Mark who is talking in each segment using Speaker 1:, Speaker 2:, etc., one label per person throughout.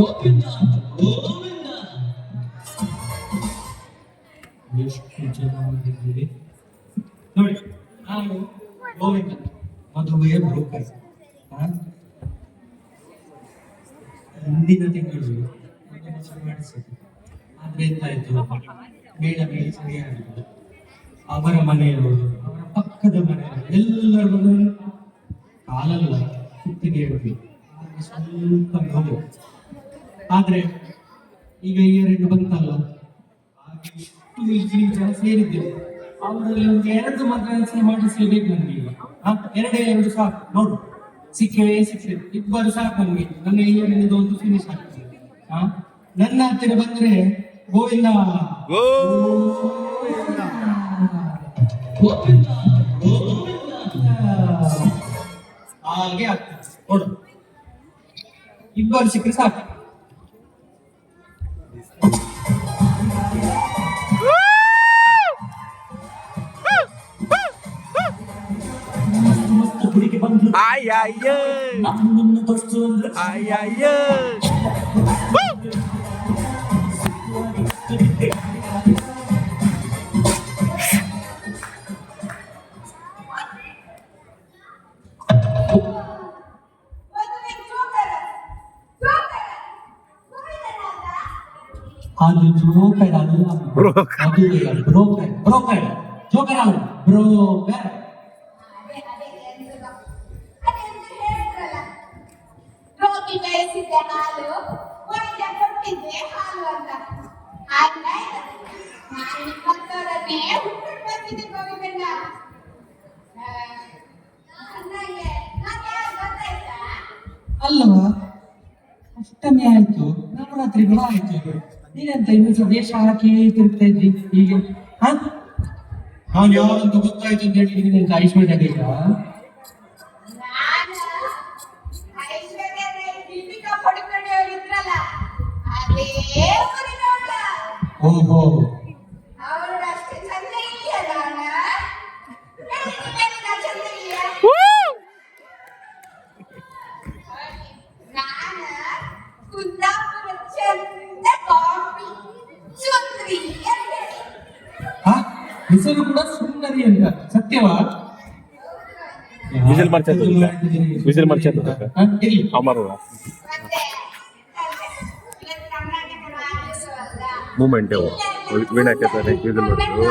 Speaker 1: ಗೋವಿಂದ ಗೋವಿಂದ. ಎಷ್ಟು ಜನ ಬಂದಿದ್ದೀರಿ ನೋಡಿ. ನಾನು ಗೋವಿಂದ, ಮದುವೆಯ ಬ್ರೋಕರ್. ಹಿಂದಿನ ತಿಂಗಳು ಮಾಡಿಸಿದ್ದು, ಆದ್ರೆ ಎಂತಾಯ್ತು, ಮೇಳ ಮೇಲೆ ಸರಿಯಾಗಿಲ್ಲ. ಅವರ ಮನೆಯವರು, ಅವರ ಪಕ್ಕದ ಮನೆಯವರು ಎಲ್ಲರೂ ಕಾಲಲ್ಲ ಕುತ್ತಿಗೆ ಹಿಡಿದು ಸ್ವಲ್ಪ ನೋವು. ಆದ್ರೆ ಈಗ ಇಯರ್ ಬಂತಲ್ಲ, ಹಾಗೆ ಇಷ್ಟು ಜನ ಸೇರಿದ್ದೇವೆ. ಅವರಲ್ಲಿ ಒಂದು 2 ಮದುವೆ ಮಾಡಿಸಲೇಬೇಕು ನನ್ಗೆ. ಈಗ 2 ಸಾಕು ನೋಡು, ಸಿಕ್ಕವೇ ಇಬ್ಬರು ಸಾಕು ನನ್ಗೆ. ನನ್ನ ಇಯರಿಂದ ಒಂದು ಫಿನಿಶ್ ಆಗ್ತದೆ. ನನ್ನ ಹತ್ತಿರ ಬಂದ್ರೆ ಗೋವಿಂದ ಗೋವಿಂದ ಹಾಗೆ ಆಗ್ತದೆ ನೋಡು. ಇಬ್ಬರು ಸಿಕ್ಕರೆ ಸಾಕು. ಅದು ಜೋಕರ್ ಅಲ್ಲ, ಬ್ರೋಕರ್ ಬ್ರೋಕರ್ ಜೋಕರ್ ಅಲ್ಲ, ಬ್ರೋಕರ್.
Speaker 2: ರೋಗಿ ಬಯಸಿದ್ದೆ ಹಾಲು, ಒಣಗ ಕೊಟ್ಟಿದ್ದೆ ಹಾಲು ಅಂತ. ನಾನು ಮತ್ತವರನ್ನೇ ಹುಟ್ಟು ಬಂದಿದ್ದೆ ಗೋವಿಂದಣ್ಣ.
Speaker 1: ಅಲ್ಲವಾ, ಅಷ್ಟಮಿ ಆಯ್ತು, ನವರಾತ್ರಿಗಳು ಆಯ್ತು. ನೀನೆಂತ ಇನ್ನು ವೇಷ ಹಾಕಿ ತಿರುಗ್ತಾ ಇದ್ದಿ ಹೀಗೆ? ನಾನು ಯಾರಂತ ಗೊತ್ತಾಯ್ತು ಅಂತ ಹೇಳಿ ನೀನೆಂತ ಐಶ್ವರ್ಯ ಬೇಕ? ಓಹೋ, ಹೆಸರು ಕೂಡ ಸುಂದರಿ ಅಂತ, ಸತ್ಯವಾ?
Speaker 3: ವಿಸಿಲ್ ಮಾಡ್ಚಂದ ಅಮರ ಮೂಮೆಂಟ್ ವೀಣಾಕೇತಾರೆ ವಿಸಿಲ್ ಮಾಡಿದ್ರು.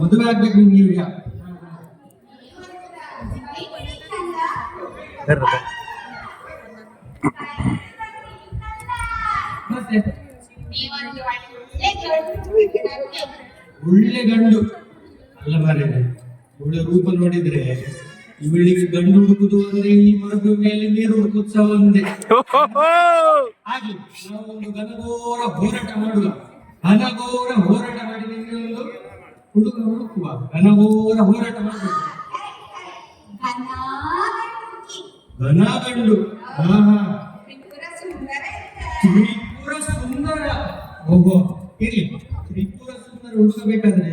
Speaker 1: ಮದುವೆ ಆಗ್ಬೇಕು ನಿಮ್ಗೆ ಈಗ? ಒಳ್ಳೆ ಗಂಡು ಅಲ್ಲ ಮಾರೆ, ಒಳ್ಳೆ ರೂಪ ನೋಡಿದ್ರೆ ಇವಳಿಗೆ ಗಂಡು ಹುಡುಕುದು ಅಂದ್ರೆ ಈ ಮರದ ಮೇಲೆ ನೀರು ಹುಡುಕುತ್ಸವ ಒಂದೇ. ಹಾಗೆ ನಾವು ಒಂದು ಘನಘೋರ ಹೋರಾಟ ಮಾಡುವ, ಘನಘೋರ ಹೋರಾಟ ಮಾಡಿ ನಿಮಗೆ ಒಂದು ಹುಡುಗ ಹುಡುಕುವ, ಘನಘೋರ ಹೋರಾಟ ಮಾಡುವ. ಘನ ಗಂಡು, ತ್ರಿಪುರ ಸುಂದರ. ಓಹೋ, ಇರ್ಲಿ, ತ್ರಿಪುರ ಸುಂದರ ಹುಡುಕಬೇಕಾದ್ರೆ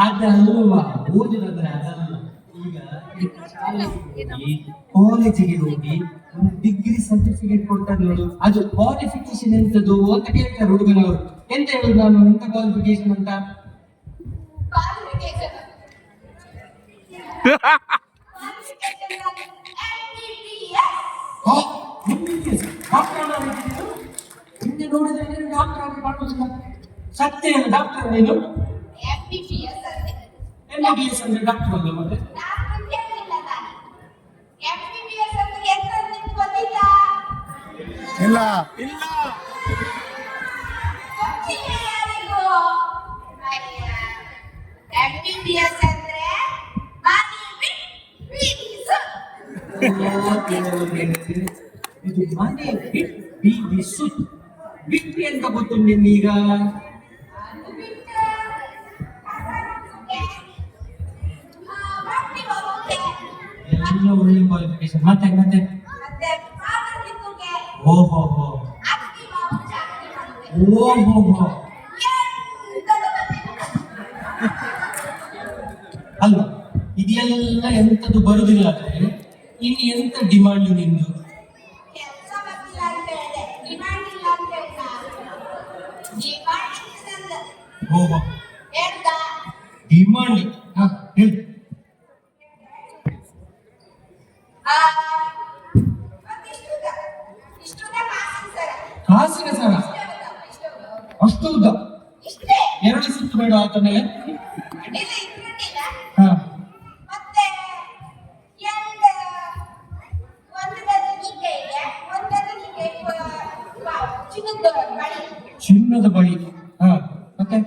Speaker 1: ಅದಲ್ವಾ ಓದಿದ್ರೆ ಅದಲ್ಲ. ಈಗ ಕಾಲೇಜಿಗೆ ಹೋಗಿ ಡಿಗ್ರಿ ಸರ್ಟಿಫಿಕೇಟ್ ಕೊಡ್ತಾರೆ ನೋಡು, ಅದು ಕ್ವಾಲಿಫಿಕೇಶನ್ ಎಂತದ್ದು ಅಂತ ಕೇಳ್ತಾರೆ ಹುಡುಗನವರು. ಎಂತ ಹೇಳುದು ನಾನು, ಎಂತ ಕ್ವಾಲಿಫಿಕೇಶನ್ ಅಂತ? ನಿನ್ನೆ ನೋಡಿದ್ರೆ ಡಾಕ್ಟರ್ ಆಗಿ ಮಾಡುವುದಿಲ್ಲ. ಸತ್ಯ ಡಾಕ್ಟರ್ ನೀನು? MBBS ಅಂದ್ರೆ ಡಾಕ್ಟರ್ ಅಲ್ಲ ಮತ್ತೆ?
Speaker 3: ಇಲ್ಲ
Speaker 1: ಇದು ಮನೆ ಬಿಟ್ಟು ಬೀದಿಸು. ಬಿಟ್ಟು ಎಂತ ಗೊತ್ತು ನಿನ್ನೀಗ?
Speaker 2: ಅದು ಬಿಟ್ಟು ಬಟ್ಟೆ ಹೋಗೋಕೆ,
Speaker 1: ಎಲ್ಲ ಒಳ್ಳೆ ಕ್ವಾಲಿಫಿಕೇಶನ್. ಮತ್ತೆ ಮತ್ತೆ
Speaker 2: ಮತ್ತೆ ಪಾತ್ರೆ ತಿಕ್ಕೋಕೆ,
Speaker 1: ಓಹೋ ಹೋ
Speaker 2: ಅಕ್ಕಿ ಮಾವು ಚಾಕರಿ ಮಾಡೋಕೆ.
Speaker 1: ಓಹೋ ಹೋ
Speaker 2: ಎಂತದು ಗೊತ್ತಿಲ್ಲ.
Speaker 1: ಅಲ್ವಾ, ಇದೆಲ್ಲ ಎಂತದ್ದು ಬರುದಿಲ್ಲ ಅಂದ್ರೆ ಇನ್ನು ಎಂತ ಡಿಮಾಂಡ್ ನಿಂದು?
Speaker 2: ಕೆಲ್ಸ ಗೊತ್ತಿಲ್ಲ ಅಂತ ಹೇಳಿದೆ, ಡಿಮ್ಯಾಂಡ್ ಇಲ್ಲ ಅಂತ ಹೇಳ್ತಾ. ಡಿಮ್ಯಾಂಡ್ ಇರ್ತದಂದ
Speaker 1: ಓಹೋ,
Speaker 2: ಹೇಳ್ದ.
Speaker 1: ಡಿಮಾಂಡ್. ಹಾ ಹೇಳಿ.
Speaker 2: ಇಷ್ಟುದ ಕಾಸಿನ ಸರ.
Speaker 1: ಕಾಸಿನ ಸರ ಅಷ್ಟು ಉದ್ದ?
Speaker 2: ಇಷ್ಟೇ
Speaker 1: ಎರಡು ಸುತ್ತು ಬೇಡ ಆತ ಮೇಲೆ?
Speaker 2: ಅಡ್ಡಿಲ್ಲ, ಇಟ್ಬಿಟ್ಟಿಲ್ಲ.
Speaker 1: ಹಾ
Speaker 2: ಮತ್ತೆ ಎರಡು ಒಂದು ಗದನಿಗೆ ಇದೆ, ಒಂದು ಗದನಿಗೆ ಚಿನ್ನದ ಬಳಿ,
Speaker 1: ಚಿನ್ನದ ಬಳಿ. ಹಾ ಮತ್ತೆ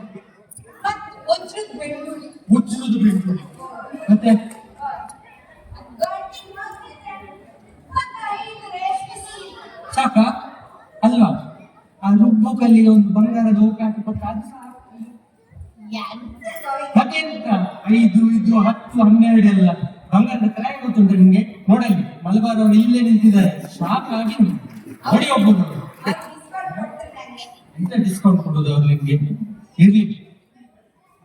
Speaker 2: ಮತ್ತು ವಜ್ರದ ಬೆಳ್ಳುಳ್ಳಿ,
Speaker 1: ಮುಚ್ಚುವುದು ಬಿಟ್ಟು ಮತ್ತೆ
Speaker 2: ಗಂಟಿನ ಮಗ್ಗಿದ್ರೆ, ಮತ್ತೆ 5 ರೇಷ್ಮೆ ಸೀರೆ.
Speaker 1: ಸಾಕ? ಅಲ್ವಾ, ಆ ರುಬ್ಬು ಕಲ್ಲಿಗೆ ಒಂದು ಬಂಗಾರದ ಓಕಾಟ ಕೊಟ್ಟ ಅದು ಸಾಕು.
Speaker 2: ಎಂತದೋ ಇದು?
Speaker 1: ಮತ್ತೆ ಎಂತ 5 ಇದು 10 12 ಎಲ್ಲ ಬಂಗಾರದ ಕ್ರಾಯ್ ಗೊತ್ತುಂಟು ನಿಮ್ಗೆ? ನೋಡಲ್ಲಿ ಮಲಬಾರ್ ಅವರು ಇಲ್ಲೇ ನಿಂತಿದ್ದಾರೆ, ಶಾಕ್ ಆಗಿ ಹೊಡಿ ಒಬ್ಬರು.
Speaker 2: ಅದು ಡಿಸ್ಕೌಂಟ್ ಕೊಡ್ತಾರೆ ನಂಗೆ.
Speaker 1: ಎಂತ ಡಿಸ್ಕೌಂಟ್ ಕೊಡೋದು ಅವ್ರು ನಿಮ್ಗೆ? ಇರ್ಲಿ,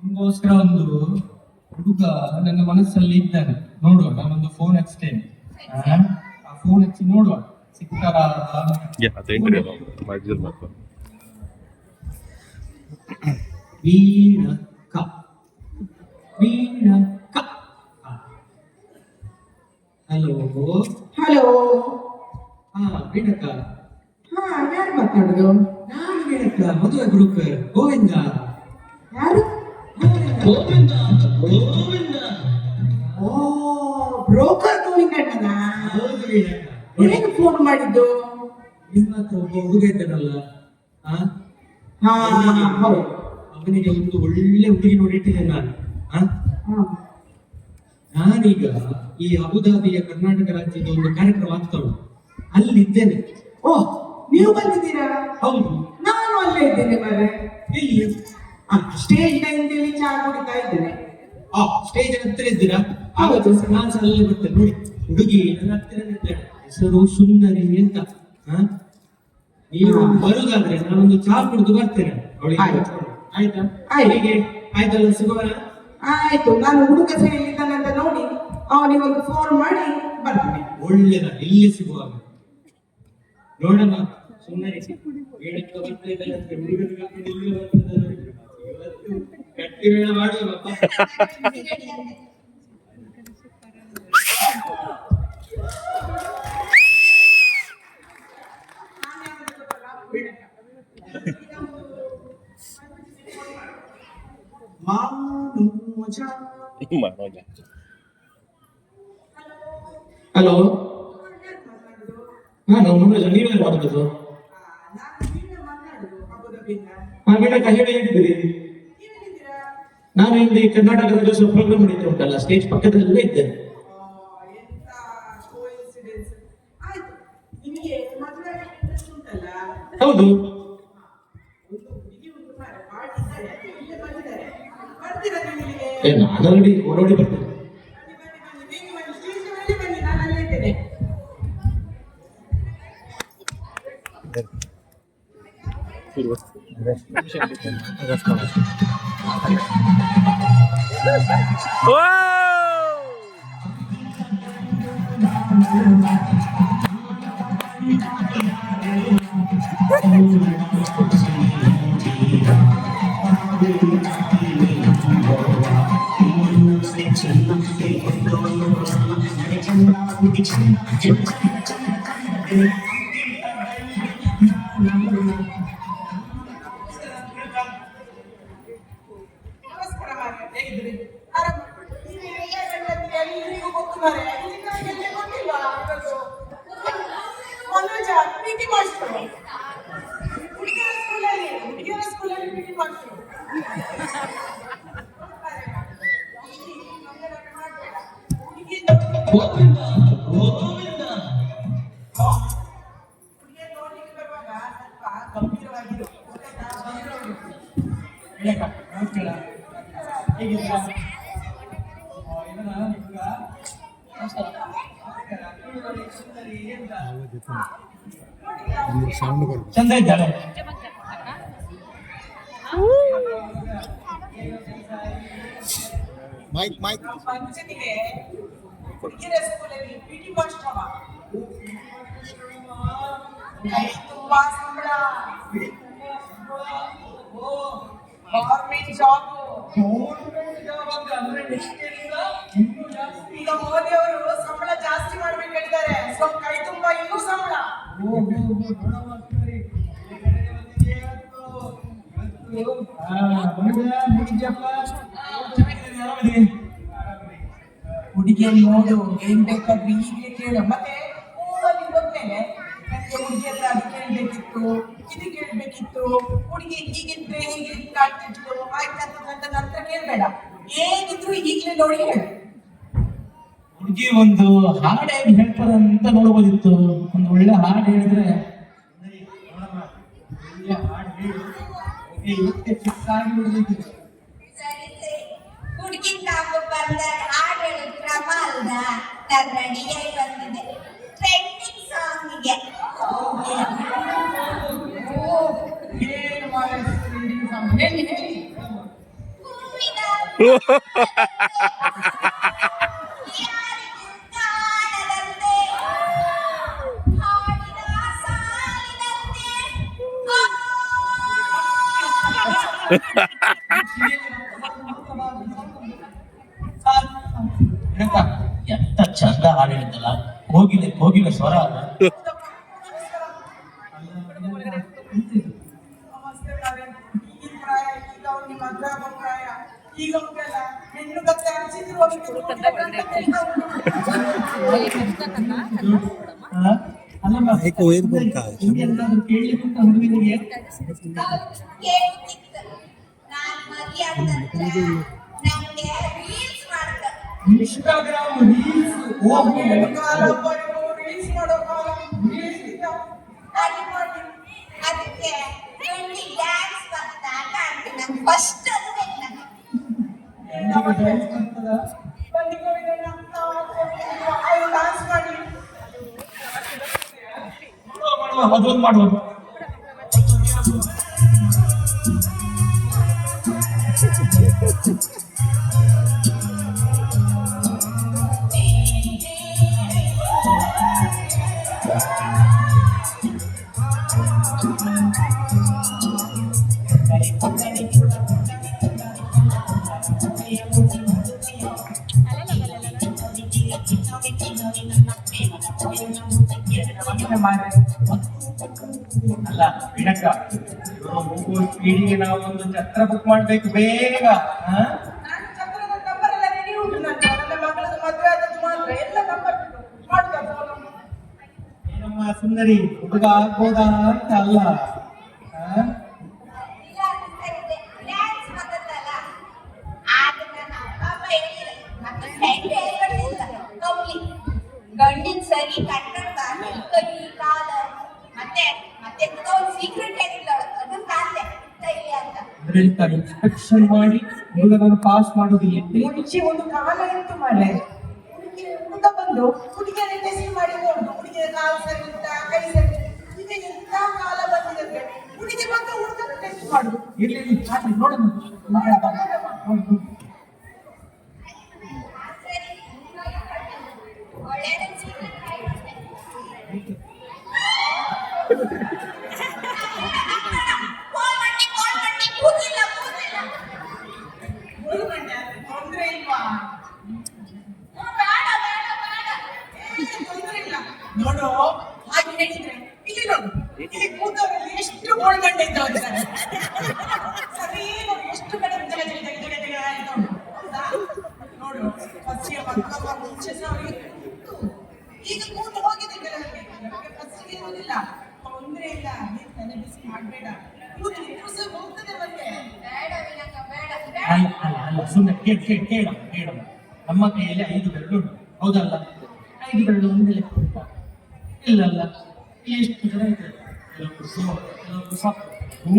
Speaker 1: ನಿಮ್ಗೋಸ್ಕರ ಒಂದು ಹುಡುಗ ನನ್ನ ಮನಸ್ಸಲ್ಲಿ ಇದ್ದಾನೆ. ನೋಡುವ, ನಾನೊಂದು ಫೋನ್ ಹಚ್ತೇನೆ. ಆ ಫೋನ್ ಹಚ್ಚಿ ನೋಡುವ ಸಿಗ್ತಾರ.
Speaker 3: ಅದು ಇಂಟರ್ವ್ಯೂ ಮಾಡಿದ್ರು ಮತ್ತು
Speaker 1: ವೀಣಕ್ಕ ವೀಣಕ್ಕ. ಹಲೋ.
Speaker 4: ಹಲೋ.
Speaker 1: ಹಾ ವೀಣಕ್ಕ,
Speaker 4: ಹಾ, ಯಾರು ಮಾತಾಡುದು?
Speaker 1: ನಾನು ವೀಣಕ್ಕ, ಮದುವೆ ಗ್ರೂಪ್ ಗೋವಿಂದ.
Speaker 4: ಯಾರು?
Speaker 1: ಗೋವಿಂದ ಗೋವಿಂದ.
Speaker 4: ಓ, ಬ್ರೋಕರ್ ಗೋವಿಂದಣ್ಣನ.
Speaker 1: ಹೌದು ವೀಣಕ್ಕ.
Speaker 4: ಹೇಗೆ ಫೋನ್ ಮಾಡಿದ್ದು?
Speaker 1: ನಿಮ್ಮ ಹತ್ರ ಒಬ್ಬ ಹುಡುಗ ಇದ್ದಾನಲ್ಲ,
Speaker 4: ಹಾ, ಹೌದು.
Speaker 1: ಅವನಿಗೆ ಒಂದು ಒಳ್ಳೆ ಹುಡುಗಿ ನೋಡಿಟ್ಟಿದ್ದೇನೆ ನಾನು.
Speaker 4: ಹಾ.
Speaker 1: ನಾನೀಗ ಈ ಅಬುದಾಬಿಯ ಕರ್ನಾಟಕ ರಾಜ್ಯದ ಒಂದು ಕಾರ್ಯಕ್ರಮ ಆಗ್ತಾ ಉಂಟು, ಅಲ್ಲಿದ್ದೇನೆ.
Speaker 4: ಓ, ನೀವು ಬಂದಿದ್ದೀರಾ?
Speaker 1: ಹೌದು.
Speaker 4: ನಾನು ಅಲ್ಲೇ ಇದ್ದೇನೆ ಮಾರ್ರೆ.
Speaker 1: ಎಲ್ಲಿ?
Speaker 4: ಸ್ಟೇಜ್ ಹಿಂದೆ ಚಾ ಕುಡಿತಾ ಇದ್ದೇನೆ.
Speaker 1: ಸ್ಟೇಜ್ ಹತ್ತಿರ ಇದ್ದೀರಾ? ಆವತ್ತು ನಾನು ಸಹ ಅಲ್ಲೇ ಬರ್ತೇನೆ. ನೋಡಿ, ಹುಡುಗಿ ನನ್ನ ಹತ್ತಿರ ಇದ್ದಾಳೆ, ಹೆಸರು ಸುಂದರಿ ಅಂತ. ನೀವು ಬರುದಾದ್ರೆ ನಾನೊಂದು ಚಾ ಕುಡಿದು ಬರ್ತೇನೆ ಅವಳಿಗೆ. ಆಯ್ತಾ? ಹೀಗೆ ಆಯ್ತಲ್ಲ, ಸಿಗೋಣ.
Speaker 4: ಆಯ್ತು, ನಾನು ಹುಡುಗ ಸಹ ಎಲ್ಲಿದ್ದಾನಂತ ನೋಡಿ ಅವನಿಗೊಂದು ಫೋನ್ ಮಾಡಿ ಬರ್ತೀನಿ.
Speaker 1: ಒಳ್ಳೆದ, ಇಲ್ಲಿ ಸಿಗುವಾಗ ನೋಡಮ್ಮ. ಸುಮ್ಮನೆ ಹೇಳಕ್ಕೆ ಬರ್ತಾ ಇದ್ದಾರೆ ಅಂದ್ರೆ ಹುಡುಗರು ಕರ್ಕೊಂಡು ಇಲ್ಲಿ ಬರ್ತಿದ್ದಾರೆ. ಇವತ್ತು ಗಟ್ಟಿ ಮೇಳ ಮಾಡುವಪ್ಪ.
Speaker 3: ಮನೋಜ.
Speaker 1: ಹಲೋ. ನಾವು ಮನೋಜ, ನೀವೇ ಮಾತಾಡೋದು? ವೀಣಕ್ಕ, ಹೇಳಿದ್ದೀರಿ. ನಾನು ಇಲ್ಲಿ ಕರ್ನಾಟಕ ರಾಜ್ಯೋತ್ಸವ ಪ್ರೋಗ್ರಾಮ್ ನಡೀತಾ ಉಂಟಲ್ಲ, ಸ್ಟೇಜ್ ಪಕ್ಕದಲ್ಲೇ ಇದ್ದೇನೆ. ಹೌದು. ನಾನು ಆಲ್ರೆಡಿ ಓಡೋಡಿ ಬರ್ತೇನೆ.
Speaker 4: ನಮಸ್ಕಾರ ಮಾರ್ರೆ, ಹೇಗಿದ್ದೀರಿ? ಆರಾಮ? ಎಲ್ರಿಗೂ ಗೊತ್ತು ಮಾರ್ರೆ, ನಿಮಗೆ ಗೊತ್ತಿಲ್ವಾ? ಮನೋಜ PT ಮಾಸ್ಟರ್, ಹುಡುಗಿಯರ ಸ್ಕೂಲಲ್ಲಿ PT ಮಾಸ್ಟರ್.
Speaker 1: ಗೋವಿಂದ ಗೋವಿಂದ.
Speaker 4: ಹುಡುಗಿಯರು ನೋಡ್ಲಿಕ್ಕೆ ಬರುವಾಗ ಸ್ವಲ್ಪ ಗಂಭೀರವಾಗಿರು.
Speaker 1: ಬೇಕಾ? ನಮಸ್ಕಾರ. ಹೇಗಿದ್ದೀರಾ? ಇವನ ಹುಡುಗ? ನಮಸ್ಕಾರ. ಇವಳು ನೋಡಿ, ಸುಂದರಿ ಅಂತ. ಚಂದ ಇದ್ದಾಳೆ.
Speaker 3: ಮೈಕ್
Speaker 4: ಪಂಚನಿಗೆ ಹುಡುಗಿರ ಸ್ಕೂಲಲ್ಲಿ ಪಿಟಿ ಮಾಸ್ಟರ್ ಅವ. ಕೈ ತುಂಬಾ ಸಂಬಳ, ಗೌರ್ಮೆಂಟ್ ಜಾಬ್. ಈಗ ಮೋದಿ ಅವರು ಸಂಬಳ ಜಾಸ್ತಿ ಮಾಡ್ಬೇಕು ಹೇಳಿದ್ದಾರೆ. ಸೊ ಕೈ ತುಂಬಾ ಇನ್ನೂ ಸಂಬಳ. ಹುಡುಗಿಯಲ್ಲಿ ನೋಡು, ಏನ್ ಬೇಕಾದ್ರೂ ಈಗಲೇ ಕೇಳು. ಮತ್ತೆ ಊರಲ್ಲಿ ಹೋದ್ಮೇಲೆ ನನಗೆ ಹುಡುಗಿ ಹತ್ರ ಅದು ಕೇಳ್ಬೇಕಿತ್ತು, ಇದು ಕೇಳ್ಬೇಕಿತ್ತು, ಹುಡುಗಿ ಹೀಗಿದ್ರೆ ಹೀಗೆ ಕಾಣ್ತಿತ್ತು ಆಯ್ತಂತ ನಂತರ ಕೇಳ್ಬೇಡ. ಏನಿದ್ರು ಈಗಲೇ ನೋಡಿ ಹೇಳು.
Speaker 1: ಹುಡುಗಿ ಒಂದು ಹಾಡು ಹೇಗೆ ಹೇಳ್ತಾರೆ ಅಂತ ನೋಡ್ಬೋದಿತ್ತು. ಒಂದು ಒಳ್ಳೆ ಹಾಡು ಹೇಳಿದ್ರೆ ಒಳ್ಳೆ ಹಾಡು ಹೇಳಿ ಇವತ್ತೇ ಫಿಕ್ಸ್ ಆಗಿ ಬಿಡ್ಬೇಕಿತ್ತು.
Speaker 2: ಸರಿ ಸರಿ, ಹುಡುಗಿ ತಾವು ಬಂದ ಹಾಡು ಹೇಳೋ ಕ್ರಮ ಅಲ್ದ ಕನ್ನಡಿಯಾಗಿ ಬಂದಿದೆ ಟ್ರೆಂಡಿಂಗ್ ಸಾಂಗಿಗೆ.
Speaker 4: ಹೇಳಿ ಹೇಳಿ.
Speaker 2: ಹೂವಿನ ಯಾರಿಗೂ ಕಾಣದಂತೆ, ಹಾಡಿನ ಸಾಲಿನಂತೆ
Speaker 1: ಎಂತ ಚಂದ ಹಾಡು ಹೇಳಿದ್ದಲ್ಲ. ಕೋಗಿಲೆ ಸ್ವರ ಅಲ್ಲ.
Speaker 4: ನಮಸ್ತೆ ಮಾರ್ರೆ. ಈಗಿನ ಪ್ರಾಯ, ಈಗ ಅವ್ನಿಗೆ ಮದುವೆ ಆಗೋ ಪ್ರಾಯ. ಈಗ ಅವ್ನಿಗೆಲ್ಲ ಹೆಣ್ಣು ಕತ್ತೆ ಅನ್ಸಿದ್ರು
Speaker 1: ಅಲ್ಲಮ್ಮ ಹಿಂಗೆಲ್ಲಾದ್ರೂ ಕೇಳಲಿಕ್ಕಂತ ಹುಡುಗನಿಗೆ
Speaker 2: ಕೇಳುತ್ತಿತ್ತು. ನಾನು ಮದುವೆ ಆದ ನಂತರ ನನಗೆ ರೀಲ್ಸ್ ಮಾಡ್ತಾರೆ.
Speaker 1: ಇನ್ಸ್ಟಾಗ್ರಾಮ್ ರೀಲ್ಸ್ ಹೋಗಿ
Speaker 4: ರೀಲ್ಸ್ ಮಾಡೋ ಕಾಲ. ರೀಲ್ಸ್ ಇಂದ
Speaker 2: ಅದು ನೋಡಿ, ಅದಕ್ಕೆ ಟ್ರೆಂಡಿ ಡ್ಯಾನ್ಸ್ ಬರ್ತಾ ಕಾಣ್ತೀನಿ. ನಂಗೆ ಫಸ್ಟ್ ಅದು ಬೇಕು ನನಗೆ.
Speaker 4: ಡಾನ್ಸ್ ಮಾಡಿ
Speaker 1: ಅದೊಂದು ಮಾಡುವುದು. ಅಲ್ಲ ವಿನಕ, ಹೋಗುವ ಸ್ಪೀಡಿಗೆ ನಾವು ಒಂದು ಛತ್ರ ಬುಕ್ ಮಾಡ್ಬೇಕು ಬೇಗ.
Speaker 4: ನಾನು ಚಕ್ರದ ನಂಬರ್ ಎಲ್ಲ ರೆಡಿ ಉಂಟು. ನನ್ನ ಮಗಳದ್ದು ಮದುವೆ ಆದದ್ದು ಮಾತ್ರ ಎಲ್ಲ ನಂಬರ್ ಮಾಡ್ತಾರೆ.
Speaker 1: ಏನಮ್ಮ ಸುಂದರಿ, ಹುಡುಗ ಆಗ್ಬೋದಾ ಅಂತ ಅಲ್ಲ.
Speaker 2: ಇಲ್ಲ ಅನಿಸ್ತಾ ಇದೆ. ಡ್ಯಾನ್ಸ್ ಮಾತಾಡ್ತಲ್ಲ, ಆಗ ನನ್ನ ಅಪ್ಪ ಹೇಳಿಲ್ಲ, ನನ್ನ ಫ್ರೆಂಡ್ ಹೇಳ್ಬಿಟ್ಟಿಲ್ಲ. ಕೌಲಿ ಗಂಡಿನ ಸರಿ ಕಟ್ಕೊಂಡು ಬಾಗಿ ಕೈ ಕಾಲ ಮತ್ತೆ ಮತ್ತೆ ಒಂದು ಸೀಕ್ರೆಟ್ ಹೇಳಿಲ್ಲ, ಅದನ್ನ ಕಾಣೆ ಕೈಲಿ ಅಂತ.
Speaker 1: ಇನ್ಸ್ಪೆಕ್ಷನ್ ಮಾಡಿ ಹುಡುಗನನ್ನು ಪಾಸ್ ಮಾಡೋದಿಲ್ಲ.
Speaker 4: ಮುಂಚೆ ಒಂದು ಕಾಲ ಇತ್ತು ಮಾರೆ. ಹುಡುಗ ಬಂದು ಹುಡುಗಿಯನ್ನು ಟೆಸ್ಟ್ ಮಾಡಿ ನೋಡುದು. ಹುಡುಗಿಯ ಕಾಲು ಸರಿ ಉಂಟಾ, ಕೈ ಸರಿ. ಈಗ ಎಂತ ಕಾಲ ಬಂದಿದೆ. ಹುಡುಗಿ ಬಂದು ಹುಡುಗನ ಟೆಸ್ಟ್ ಮಾಡುದು.
Speaker 1: ಇರ್ಲಿ ನೋಡೋಣ.
Speaker 2: ಸರಿ, ಒಳ್ಳೆಯದನ್ನ ಸೀಕ್ರೆಟ್ ಮಾಡಿದ್ದೆ. ಕಾಲ್ ಮಾಡಿ ಕೂತಿಲ್ಲ.
Speaker 4: ತೊಂದ್ರೆ ಇಲ್ವಾ?
Speaker 2: ಬೇಡ ಬೇಡ ಬೇಡ.
Speaker 4: ತೊಂದ್ರೆ ಇಲ್ಲ. ನೋಡು, ಹಾಗೆ ಹೇಳಿದ್ರೆ ಇಲ್ಲಿ ನೋಡು, ಇಲ್ಲಿ ಕೂತವರಲ್ಲಿ ಎಷ್ಟು ಗೋಳ್ಗಂಡೆ ಇದ್ದಾರೆ. ಸರಿ ನೋಡಿ, ಎಷ್ಟು ಕಡೆ ಜಗ ಜಗ ಜಗ ಜಗ ಜಗ ಆಯ್ತು ನೋಡು. ಹೌದಾ? ನೋಡು, ಫಸ್ಟಿಗೆ ಮಕ್ಕಳ ಮುಂಚೆ ಸಹ ಅವರಿಗೆ ಇತ್ತು. ಈಗ ಕೂತು ಹೋಗಿದೆ ಕೆಲವರಿಗೆ. ನಮಗೆ ಫಸ್ಟಿಗೆ ಇರುವುದಿಲ್ಲ. ತೊಂದ್ರೆ ಇಲ್ಲ, ನೀನು ತಲೆ ಬಿಸಿ ಮಾಡಬೇಡ. ಕೂತು ಇನ್ನು ಸಹ ಹೋಗ್ತದೆ ಮತ್ತೆ.
Speaker 2: ಬೇಡ ವಿನಾಕ ಬೇಡ
Speaker 1: ಅಲ್ಲ ಸುಮ್ಮನೆ ಕೇಳ. ನಮ್ಮ ಕೈಯಲ್ಲಿ 5 ಬೆರಳು ಉಂಟು, ಹೌದಲ್ಲ? 5 ಬೆರಳು ಒಂದೇ ಲೆಕ್ಕ ಉಂಟಾ? ಇಲ್ಲಲ್ಲ. ಎಷ್ಟು ಜನ ಇದ್ದಾರೆ? ಕೆಲವೊಬ್ರು ಸೊಪ್ಪು, ಕೆಲವೊಬ್ರು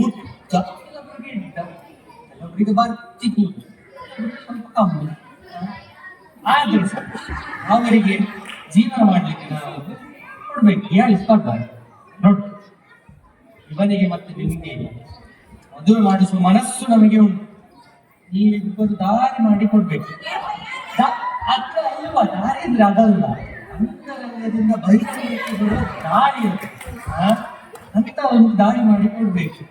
Speaker 1: ಊಟ, ಕೆಲವೊಬ್ರು ಗಿಡ್ಡ, ಅವರಿಗೆ ಬರ್ತಿ ಕೂತು ಸ್ವಲ್ಪ ಕಮ್ಮಿ. ಆದ್ರೆ ಸರ್ ಅವರಿಗೆ ಜೀವನ ಮಾಡ್ಲಿಕ್ಕೆ ನಾವು ಕೊಡ್ಬೇಕು, ಹೇಳಿಸ್ಕೊಡ್ಬಾರ್ದು. ನೋಡಿ, ಇವನಿಗೆ ಮತ್ತೆ ನಿಮಗೆ ಮದುವೆ ಮಾಡಿಸುವ ಮನಸ್ಸು ನಮಗೆ ಉಂಟು. ನೀವಿಬ್ಬರು ದಾರಿ ಮಾಡಿ ಕೊಡ್ಬೇಕು. ಅಕ್ಕ ಅಲ್ವಾ, ದಾರಿ ಅಂದ್ರೆ ಅದಲ್ಲ, ಅಂತರಂಗದಿಂದ ಬಹಿರಂಗಕ್ಕೆ ಬರುವ ದಾರಿ ಅಂತ ಒಂದು ದಾರಿ ಮಾಡಿ ಕೊಡ್ಬೇಕು.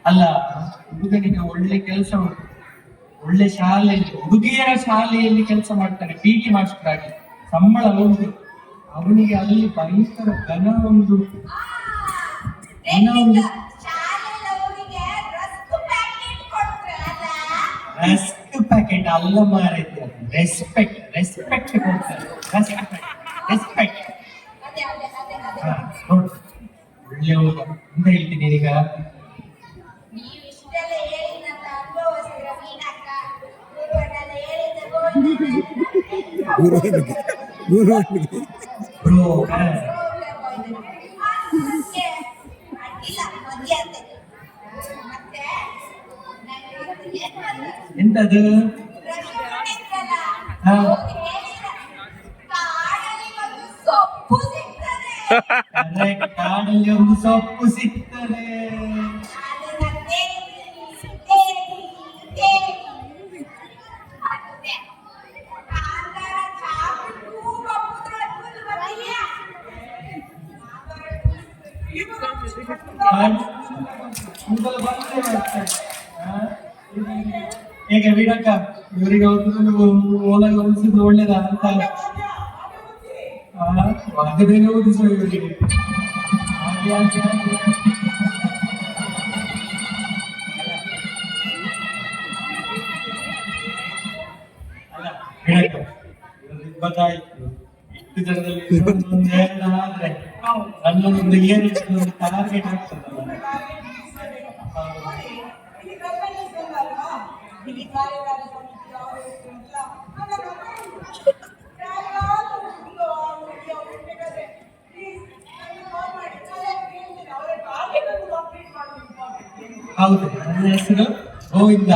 Speaker 1: ಅಲ್ಲ, ಹುಡುಗನಿಗೆ ಒಳ್ಳೆ ಕೆಲಸ ಉಂಟು, ಒಳ್ಳೆ ಶಾಲೆಯಲ್ಲಿ, ಹುಡುಗಿಯರ ಶಾಲೆಯಲ್ಲಿ ಕೆಲಸ ಮಾಡ್ತಾನೆ, PT ಮಾಸ್ಟರ್ ಆಗಿ ಸಂಬಳ ಉಂಟು. ಅವನಿಗೆ ಅಲ್ಲಿ ಭಯಂಕರ ಘನ ಒಂದು ರಸ್ಕ್ ಪ್ಯಾಕೆಟ್ ಅಲ್ಲ ಮಾರೈತೆ, ರೆಸ್ಪೆಕ್ಟ್ ಕೊಡ್ತಾರೆ. ರೆಸ್ಪೆಕ್ಟ್ ನೋಡಿ, ಒಳ್ಳೆ ಹುಡುಗ ಅಂತ ಹೇಳ್ತೀನಿ ಈಗ.
Speaker 2: ನೀವು ಇಷ್ಟೆಲ್ಲ ಹೇಳಿ ನನ್ನ ಅನುಭವಿಸಿದ ಮೀನಕ್ಕ ಗುರುವನ್ನೆಲ್ಲ ಹೇಳಿದ್ದೆ ಗೋವಿಂದನೇ.
Speaker 1: ಬ್ರೋ
Speaker 2: ಅದಕ್ಕೆ ಅಡ್ಡಿಲ್ಲ ಮದ್ಯ ಅಂತೆ. ಮತ್ತೆ ನನಗೆ ಏನ್ ಬಂತು?
Speaker 1: ಎಂತದು?
Speaker 2: ರವಿ ಮಾಡಿದ್ರಲ್ಲ,
Speaker 1: ಹಾ.
Speaker 2: ಅವ್ರು ಹೇಳಿದ್ರು, ಕಾಡಲ್ಲಿ ಒಂದು ಸೊಪ್ಪು ಸಿಗ್ತದೆ.
Speaker 1: ಕಾಡಲ್ಲಿ ಒಂದು ಸೊಪ್ಪು ಸಿಗ್ತದೆ.
Speaker 2: ಅದನ್ನ ತೇಗಿ. ಅಷ್ಟೇ. ಕಾಂತಾರ ಚಾಪು ಬಪ್ಪುದ್ರೆ ಫುಲ್ ಬಂದಿದ್ಯಾ?
Speaker 1: ಹೇಗೆ ವೀರಕ್ಕ, ಇವರಿಗೆ ಒಳಗೆ ಉಳಿಸಿದ್ರು ಒಳ್ಳೇದ ಅಂತ ವಾದ್ಯದಲ್ಲಿ ಓದಿಸುವ ಇವರಿಗೆ. ಗೊತ್ತಾಯ್ತು, ಇಷ್ಟು ಜನದಲ್ಲಿ ಒಂದು ಎರಡು ಆದ್ರೆ ನನ್ನೊಂದು ಏನು ಟಾರ್ಗೆಟ್ ಆಗ್ತದಲ್ಲ. ಹೌದು, ನನ್ನ ಹೆಸರು ಗೋವಿಂದ.